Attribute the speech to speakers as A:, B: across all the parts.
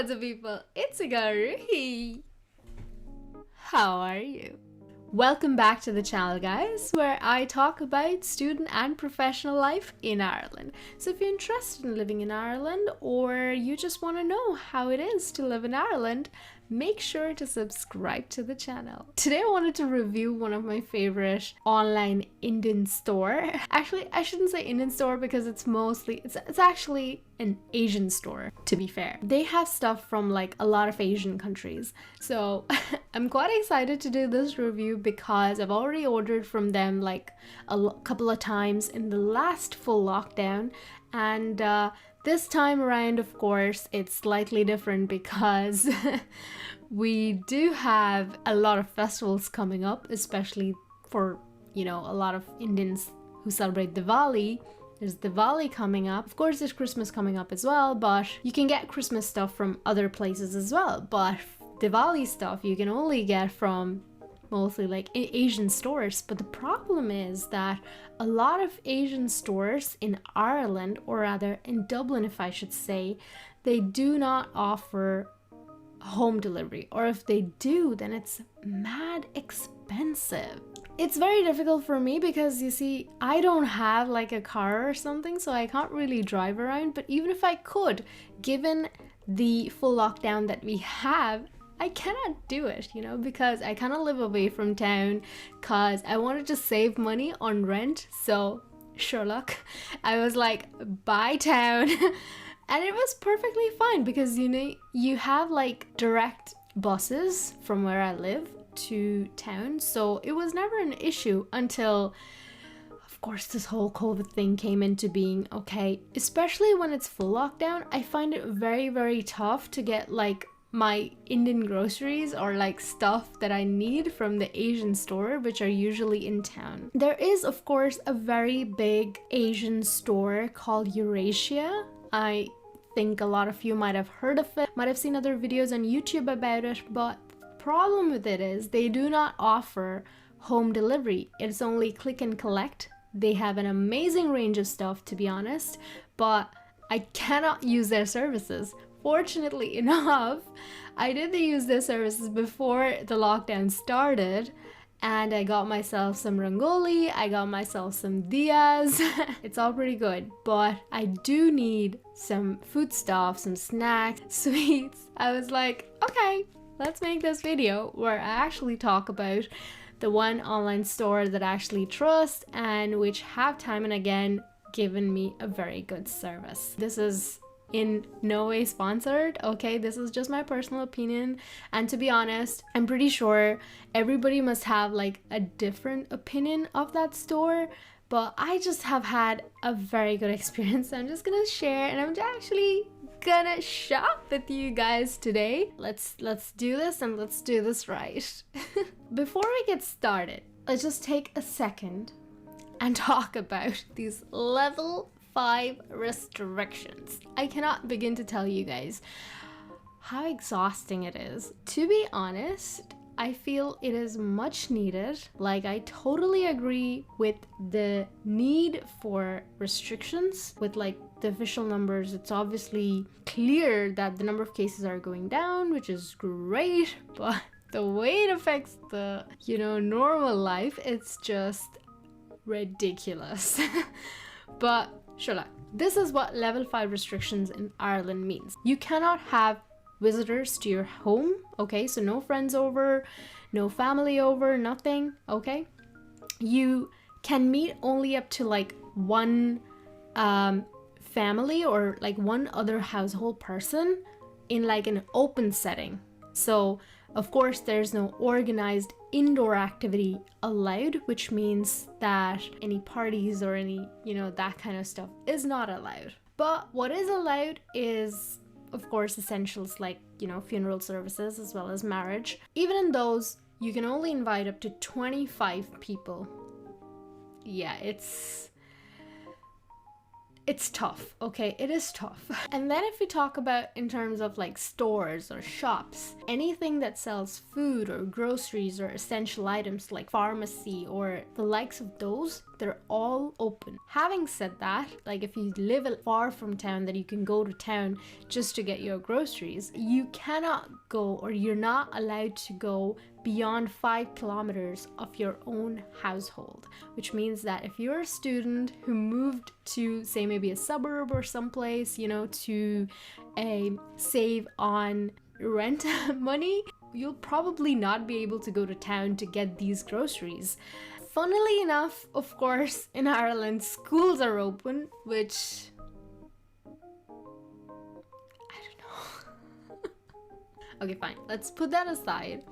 A: What's up, people? It's a girl, Ruhie. How are you? Welcome back to the channel, guys, where I talk about student and professional life in Ireland. So if you're interested in living in Ireland, or you just want to know how it is to live in Ireland, make sure to subscribe to the channel. Today I wanted to review one of my favorite online Indian store. Actually, I shouldn't say Indian store because it's actually an Asian store, to be fair. They have stuff from like a lot of Asian countries. So I'm quite excited to do this review because I've already ordered from them like a couple of times in the last full lockdown, and this time around, of course, it's slightly different because we do have a lot of festivals coming up, especially for, a lot of Indians who celebrate Diwali. There's Diwali coming up. Of course, there's Christmas coming up as well, but you can get Christmas stuff from other places as well. But Diwali stuff you can only get from mostly like Asian stores. But the problem is that a lot of Asian stores in Ireland, or rather in Dublin, if I should say, they do not offer home delivery, or if they do, then it's mad expensive. It's very difficult for me because, you see, I don't have like a car or something, so I can't really drive around. But even if I could, given the full lockdown that we have, I cannot do it, because I kind of live away from town because I wanted to save money on rent. So Sherlock, I was like, buy town. And it was perfectly fine because, you have like direct buses from where I live to town. So it was never an issue until, of course, this whole COVID thing came into being. Okay, especially when it's full lockdown, I find it very, very tough to get like my Indian groceries or like stuff that I need from the Asian store, which are usually in town. There is, of course, a very big Asian store called Eurasia. I think a lot of you might have heard of it, might have seen other videos on YouTube about it, but the problem with it is they do not offer home delivery. It's only click and collect. They have an amazing range of stuff, to be honest, but I cannot use their services. Fortunately enough, I did use their services before the lockdown started, and I got myself some rangoli, I got myself some diyas. It's all pretty good, but I do need some food stuff, some snacks, sweets. I was like, okay, let's make this video where I actually talk about the one online store that I actually trust and which have time and again given me a very good service. This is in no way sponsored, okay? This is just my personal opinion, and to be honest, I'm pretty sure everybody must have like a different opinion of that store, but I just have had a very good experience. So I'm just gonna share, and I'm actually gonna shop with you guys today. Let's do this, and let's do this right. Before we get started, let's just take a second and talk about these level 5 restrictions. I cannot begin to tell you guys how exhausting it is. To be honest, I feel it is much needed. Like, I totally agree with the need for restrictions. With like the official numbers, it's obviously clear that the number of cases are going down, which is great, but the way it affects the, normal life, it's just ridiculous. But Sherlock, this is what level 5 restrictions in Ireland means. You cannot have visitors to your home, okay? So no friends over, no family over, nothing, okay? You can meet only up to like one family or like one other household person in like an open setting. So of course there's no organized indoor activity allowed, which means that any parties or any, that kind of stuff is not allowed. But what is allowed is, of course, essentials like, funeral services as well as marriage. Even in those, you can only invite up to 25 people. Yeah, it's tough, okay? It is tough. And then if we talk about in terms of like stores or shops, anything that sells food or groceries or essential items like pharmacy or the likes of those, they're all open. Having said that, like if you live far from town that you can go to town just to get your groceries, you cannot go, or you're not allowed to go beyond 5 kilometers of your own household, which means that if you're a student who moved to, say, maybe a suburb or someplace, you know, to save on rent money, you'll probably not be able to go to town to get these groceries. Funnily enough, of course, in Ireland, schools are open, which I don't know. Okay, fine. Let's put that aside.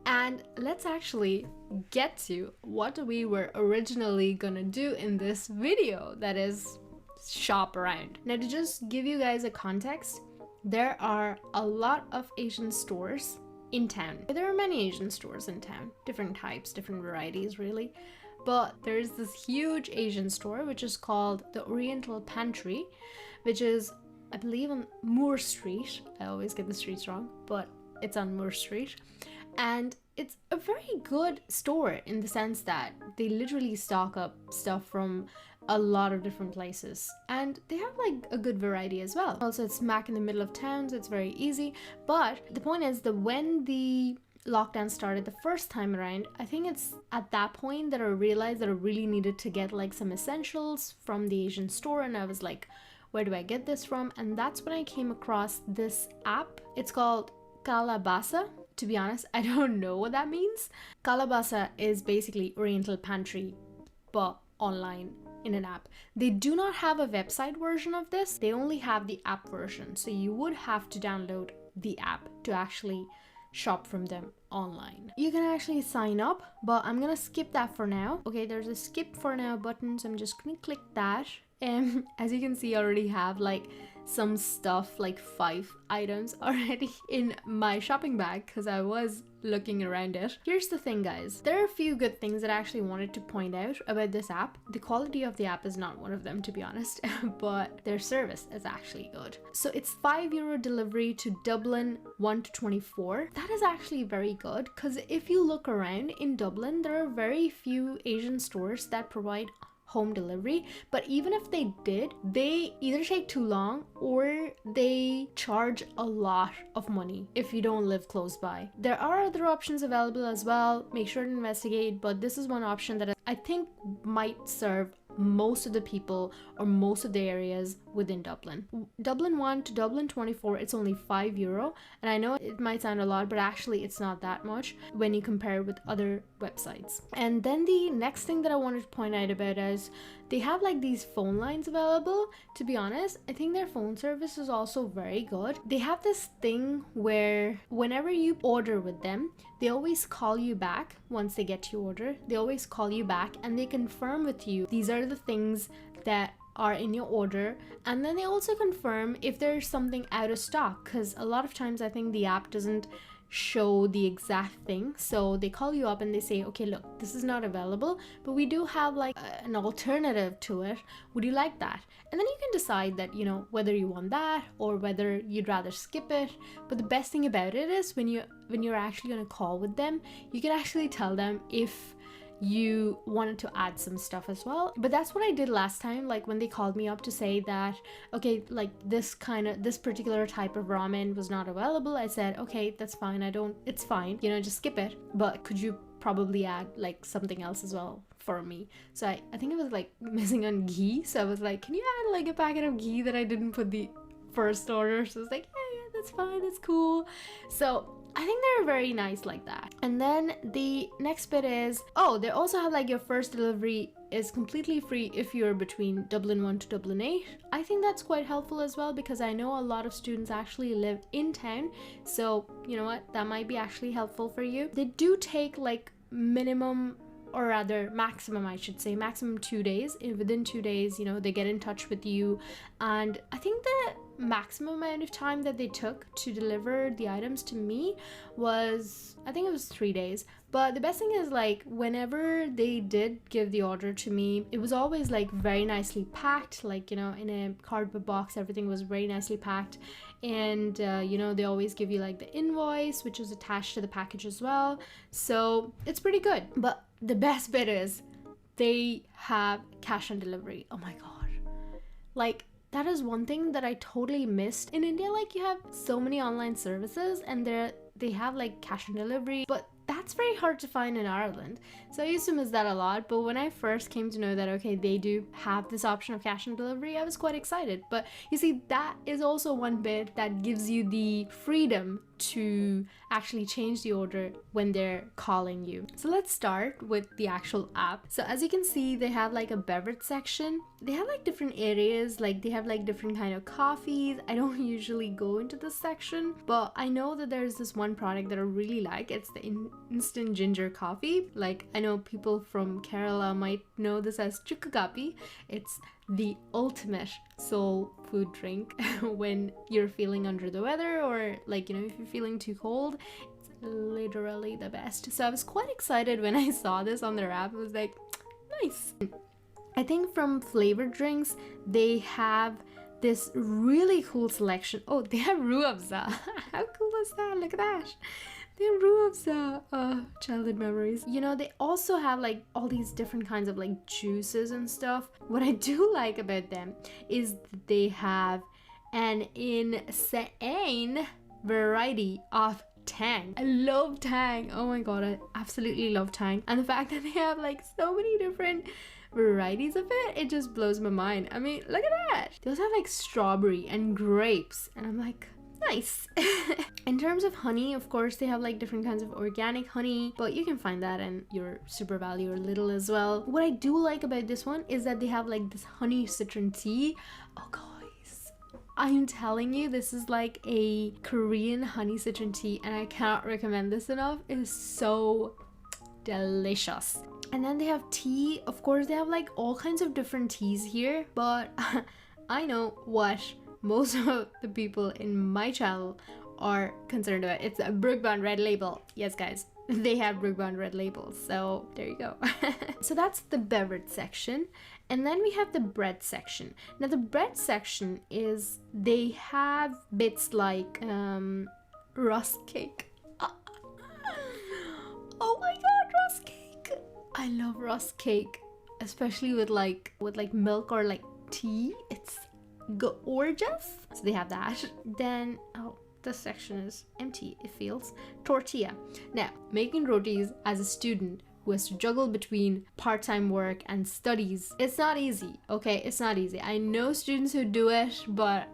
A: And let's actually get to what we were originally gonna do in this video, that is shop around. Now, to just give you guys a context, there are a lot of Asian stores in town. There are many Asian stores in town, different types, different varieties really, but there's this huge Asian store which is called the Oriental Pantry, which is, I believe, on Moore Street. I always get the streets wrong, but it's on Moore Street. And it's a very good store in the sense that they literally stock up stuff from a lot of different places, and they have like a good variety as well. Also, it's smack in the middle of town, so it's very easy. But the point is that when the lockdown started the first time around, I think it's at that point that I realized that I really needed to get like some essentials from the Asian store, and I was like, where do I get this from? And that's when I came across this app. It's called KALABASA. To be honest, I don't know what that means. KALABASA is basically Oriental Pantry, but online in an app. They do not have a website version of this. They only have the app version. So you would have to download the app to actually shop from them online. You can actually sign up, but I'm gonna skip that for now. Okay, there's a skip for now button, so I'm just gonna click that. And as you can see, I already have like some stuff, like 5 items already in my shopping bag because I was looking around it. Here's the thing, guys. There are a few good things that I actually wanted to point out about this app. The quality of the app is not one of them, to be honest, but their service is actually good. So it's €5 delivery to Dublin 1 to 24. That is actually very good because if you look around in Dublin, there are very few Asian stores that provide home delivery, but even if they did, they either take too long or they charge a lot of money if you don't live close by. There are other options available as well. Make sure to investigate, but this is one option that I think might serve most of the people or most of the areas within Dublin. Dublin 1 to Dublin 24, it's only €5, and I know it might sound a lot, but actually it's not that much when you compare with other websites. And then the next thing that I wanted to point out about is they have like these phone lines available. To be honest, I think their phone service is also very good. They have this thing where whenever you order with them, they always call you back. Once they get your order, they always call you back and they confirm with you these are the things that are in your order, and then they also confirm if there's something out of stock, because a lot of times I think the app doesn't show the exact thing. So they call you up and they say, okay, look, this is not available, but we do have like an alternative to it. Would you like that? And then you can decide that, you know, whether you want that or whether you'd rather skip it. But the best thing about it is when you're actually going to call with them, you can actually tell them if you wanted to add some stuff as well. But that's what I did last time, like when they called me up to say that, okay, like this particular type of ramen was not available. I said, okay, that's fine, it's fine, you know, just skip it, but could you probably add like something else as well for me? So I think it was like missing on ghee, so I was like, can you add like a packet of ghee that I didn't put the first order? So it's like, yeah, that's fine, that's cool. So I think they're very nice like that. And then the next bit is, oh, they also have like your first delivery is completely free if you're between Dublin 1 to Dublin 8. I think that's quite helpful as well, because I know a lot of students actually live in town. So you know what, that might be actually helpful for you. They do take like minimum, or rather maximum, I should say, maximum 2 days. Within 2 days, you know, they get in touch with you. And I think the maximum amount of time that they took to deliver the items to me was, I think it was 3 days. But the best thing is, like, whenever they did give the order to me, it was always like very nicely packed, like, you know, in a cardboard box. Everything was very nicely packed. And you know, they always give you like the invoice, which is attached to the package as well. So it's pretty good. But the best bit is they have cash on delivery. Oh my god. Like, that is one thing that I totally missed in India. Like, you have so many online services and they have like cash on delivery, but that's very hard to find in Ireland. So I used to miss that a lot. But when I first came to know that, okay, they do have this option of cash on delivery, I was quite excited. But you see, that is also one bit that gives you the freedom to actually change the order when they're calling you. So let's start with the actual app. So as you can see, they have like a beverage section. They have like different areas, like they have like different kind of coffees. I don't usually go into this section, but I know that there's this one product that I really like. It's the instant ginger coffee. Like, I know people from Kerala might know this as chukkapi. It's the ultimate soul food drink when you're feeling under the weather, or like, you know, if you're feeling too cold. It's literally the best. So I was quite excited when I saw this on their app. I was like, nice. I think from flavored drinks, they have this really cool selection. Oh, they have Ruhie. How cool is that? Look at that. They have Ruhie. Childhood memories. You know, they also have like all these different kinds of like juices and stuff. What I do like about them is they have an insane variety of Tang. I love Tang. Oh my god, I absolutely love Tang. And the fact that they have like so many different varieties of it, it just blows my mind. I mean, look at that. They also have like strawberry and grapes, and I'm like, nice. In terms of honey, of course, they have like different kinds of organic honey, but you can find that in your Super Value or Lidl as well. What I do like about this one is that they have like this honey citron tea. Oh guys, I'm telling you, this is like a Korean honey citron tea, and I cannot recommend this enough. It is so delicious. And then they have tea. Of course, they have like all kinds of different teas here, but I know what most of the people in my channel are concerned about. It's a Brooke Bond Red Label. Yes guys, they have Brooke Bond Red Label, so there you go. So that's the beverage section. And then we have the bread section. Now the bread section is, they have bits like rusk cake. Oh my god, rusk cake. I love rusk cake, especially with like milk or like tea. It's gorgeous. So they have that. Then, oh, this section is empty, it feels. Tortilla. Now, making rotis as a student who has to juggle between part-time work and studies, it's not easy, okay? It's not easy. I know students who do it, but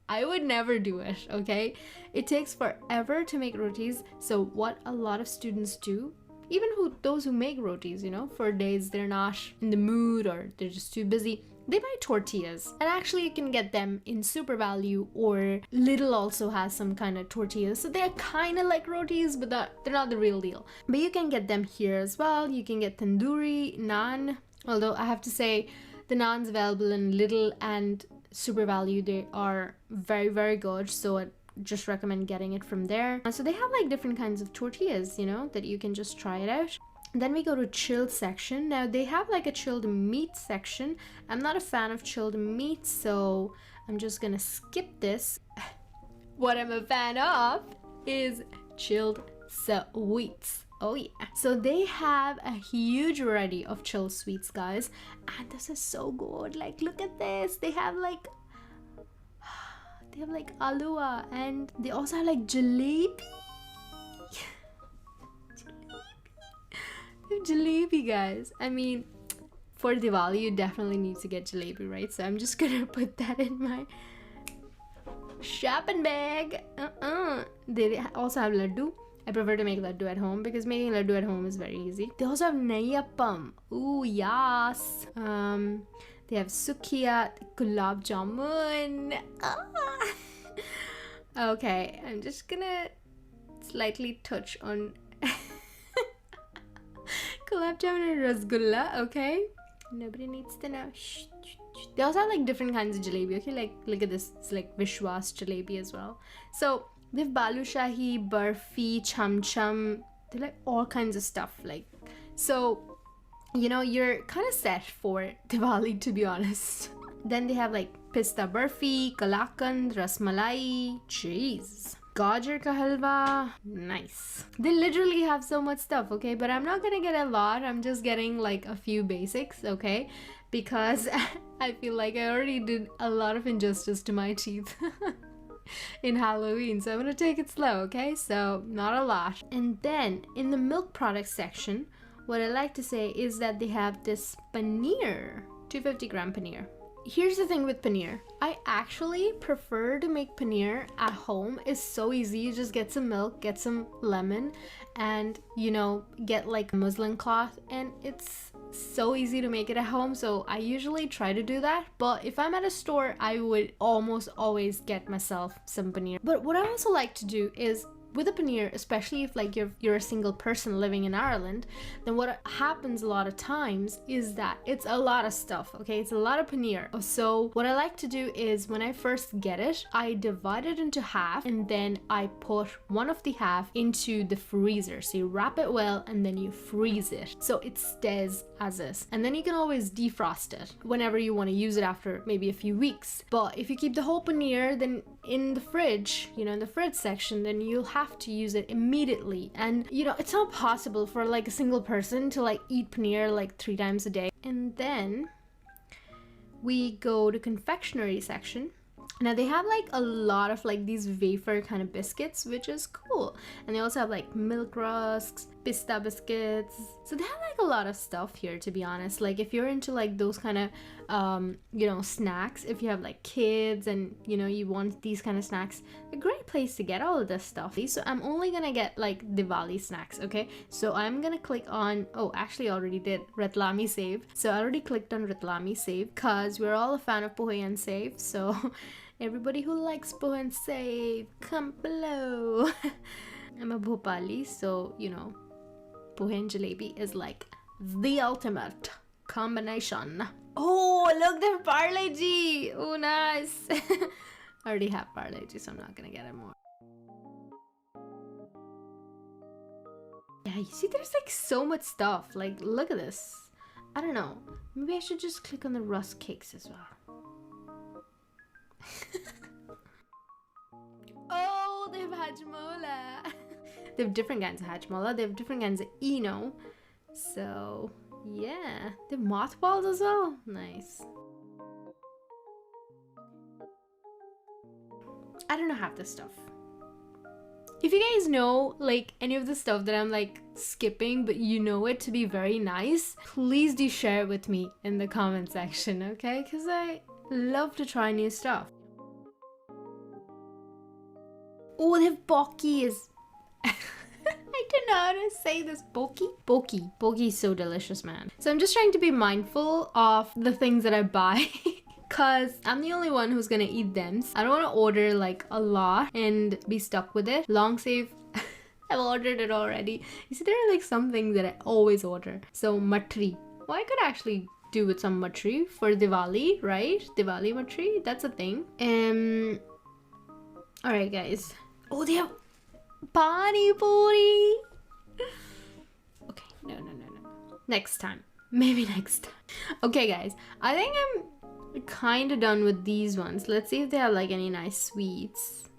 A: I would never do it, okay? It takes forever to make rotis. So what a lot of students do, even those who make rotis, you know, for days they're not in the mood or they're just too busy, they buy tortillas. And actually you can get them in Super Value, or Lidl also has some kind of tortillas. So they're kind of like rotis, but they're not the real deal. But you can get them here as well. You can get tandoori, naan. Although I have to say, the naans available in Lidl and Super Value, they are very, very good. So I just recommend getting it from there. So they have like different kinds of tortillas, you know, that you can just try it out. Then we go to chilled section. Now they have like a chilled meat section. I'm not a fan of chilled meat, so I'm just gonna skip this. What I'm a fan of is chilled sweets. Oh yeah. So they have a huge variety of chilled sweets, guys. And this is so good. Like, look at this. They have like alua, and they also have like jalebi. Jalebi, guys. I mean, for Diwali you definitely need to get jalebi, right? So I'm just gonna put that in my shopping bag. They also have laddu. I prefer to make laddu at home because making laddu at home is very easy. They also have neyyapam. Ooh, yes. They have sukiya, gulab jamun. Okay, I'm just gonna slightly touch on gulab jamun and rasgulla, okay? Nobody needs to know. Shh, shh, shh. They also have like different kinds of jalebi, okay? Like, look at this. It's like Vishwas jalebi as well. So they have balushahi, barfi, cham cham. They're like all kinds of stuff. Like, so, you know, you're kind of set for Diwali, to be honest. Then they have like pista barfi, kalakand, rasmalai. Jeez. Gajar ka halwa. Nice. They literally have so much stuff, okay? But I'm not gonna get a lot. I'm just getting like a few basics, okay? Because I feel like I already did a lot of injustice to my teeth in Halloween. So I'm gonna take it slow, okay? So not a lot. And then in the milk products section, what I like to say is that they have this paneer, 250-gram paneer. Here's the thing with paneer. I actually prefer to make paneer at home. It's so easy. You just get some milk, get some lemon, and you know, get like a muslin cloth, and it's so easy to make it at home. So I usually try to do that. But if I'm at a store, I would almost always get myself some paneer. But what I also like to do is with a paneer, especially if like you're a single person living in Ireland, then what happens a lot of times is that it's a lot of stuff, okay? It's a lot of paneer. So what I like to do is when I first get it, I divide it into half, and then I put one of the half into the freezer. So you wrap it well and then you freeze it so it stays as is. And then you can always defrost it whenever you want to use it after maybe a few weeks. But if you keep the whole paneer then in the fridge, you know, in the fridge section, then you'll have to use it immediately. And you know, it's not possible for like a single person to like eat paneer like 3 times a day. And then we go to confectionery section. Now they have like a lot of like these wafer kind of biscuits, which is cool. And they also have like milk rusks, pista biscuits. So they have like a lot of stuff here, to be honest. Like if you're into like those kind of you know, snacks, if you have like kids and you know you want these kind of snacks, a great place to get all of this stuff. So I'm only gonna get like Diwali snacks, okay? So I'm gonna click on, oh actually I already did Ratlami Save. So I already clicked on Ratlami Save because we're all a fan of Pohe and Save. So everybody who likes Pohe and Save, come below. I'm a Bhopali, so you know, Pohe and Jalebi is like the ultimate combination. Oh, look, they're Parle G. Oh, nice. I already have Parle G, so I'm not gonna get it more. Yeah, you see, there's like so much stuff. Like, look at this. I don't know. Maybe I should just click on the rusk cakes as well. Oh, they have hajmola. They have different kinds of hajmola. They have different kinds of Eno. So yeah, they have mothballs as well. Nice. I don't know half this stuff. If you guys know like any of the stuff that I'm like skipping, but you know it to be very nice, please do share it with me in the comment section, okay? Because I love to try new stuff. Oh, they have Pockies. I don't know how to say this. Pocky? Pocky. Pocky is so delicious, man. So I'm just trying to be mindful of the things that I buy because I'm the only one who's gonna eat them. So I don't want to order like a lot and be stuck with it. Long save. I've ordered it already. You see, there are like some things that I always order. So matri. Well, I could actually do with some matri for Diwali, right? Diwali matri. That's a thing. Alright, guys. Oh, they have Pani Puri. Okay, no. Next time. Maybe next time. Okay, guys. I think I'm kind of done with these ones. Let's see if they have like any nice sweets.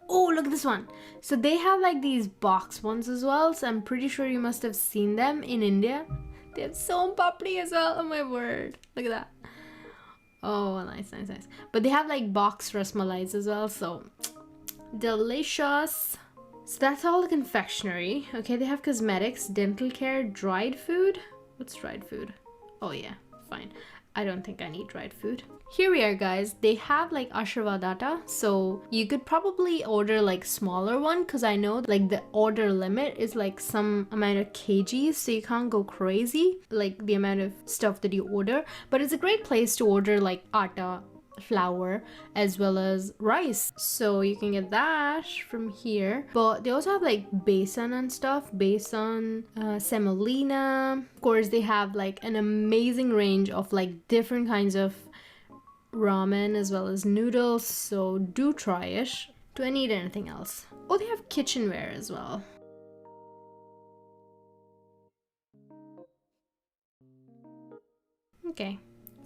A: Oh, look at this one. So they have like these box ones as well. So I'm pretty sure you must have seen them in India. They have Son Papdi as well. Oh my word. Look at that. Oh, nice. But they have like box rasmalais as well, so delicious. So that's all the confectionery. Okay, they have cosmetics, dental care, dried food. What's dried food? Oh yeah, fine. I don't think I need dried food. Here we are, guys. They have like Ashirvadata, so you could probably order like smaller one because I know like the order limit is like some amount of kgs, so you can't go crazy like the amount of stuff that you order. But it's a great place to order like atta, flour, as well as rice, so you can get that from here. But they also have like besan and stuff, besan, semolina. Of course, they have like an amazing range of like different kinds of ramen as well as noodles, so do try it. Do I need anything else? Oh, they have kitchenware as well. Okay,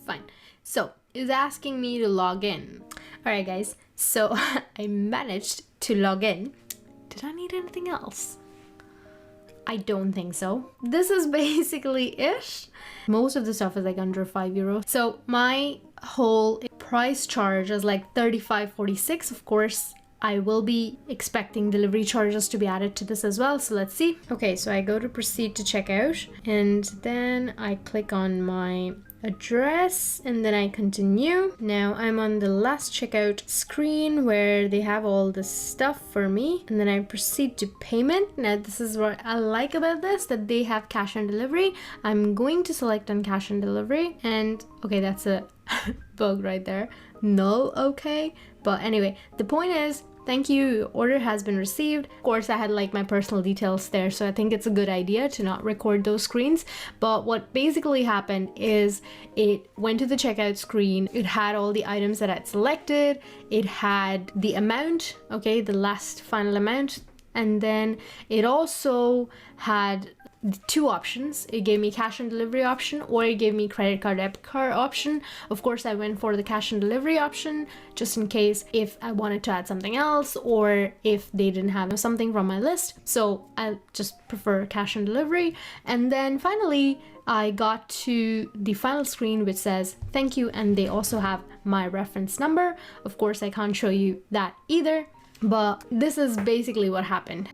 A: fine. So is asking me to log in. Alright guys, so I managed to log in. Did I need anything else? I don't think so. This is basically it. Most of the stuff is like under €5. So my whole price charge is like $35.46. Of course, I will be expecting delivery charges to be added to this as well. So let's see. Okay, so I go to proceed to checkout and then I click on my address and then I continue. Now I'm on the last checkout screen where they have all the stuff for me, and then I proceed to payment. Now this is what I like about this, that they have cash on delivery. I'm going to select on cash on delivery, and okay, that's a bug right there. No, okay, but anyway, the point is, thank you, your order has been received. Of course, I had like my personal details there, so I think it's a good idea to not record those screens. But what basically happened is it went to the checkout screen. It had all the items that I'd selected. It had the amount, okay, the last final amount. And then it also had two options. It gave me cash on delivery option, or it gave me credit card, debit card option. Of course, I went for the cash on delivery option just in case if I wanted to add something else or if they didn't have something from my list. So I just prefer cash on delivery. And then finally, I got to the final screen which says thank you, and they also have my reference number. Of course, I can't show you that either, but this is basically what happened.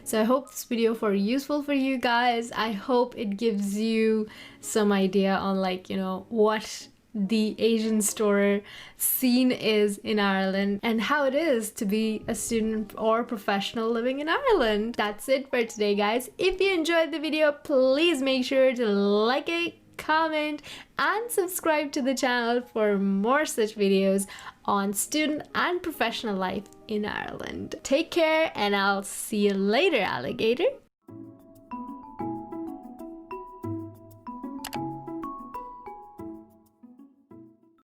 A: So I hope this video was useful for you guys. I hope it gives you some idea on, like, you know, what the Asian store scene is in Ireland and how it is to be a student or professional living in Ireland. That's it for today, guys. If you enjoyed the video, please make sure to like it, comment, and subscribe to the channel for more such videos on student and professional life in Ireland. Take care, and I'll see you later, alligator.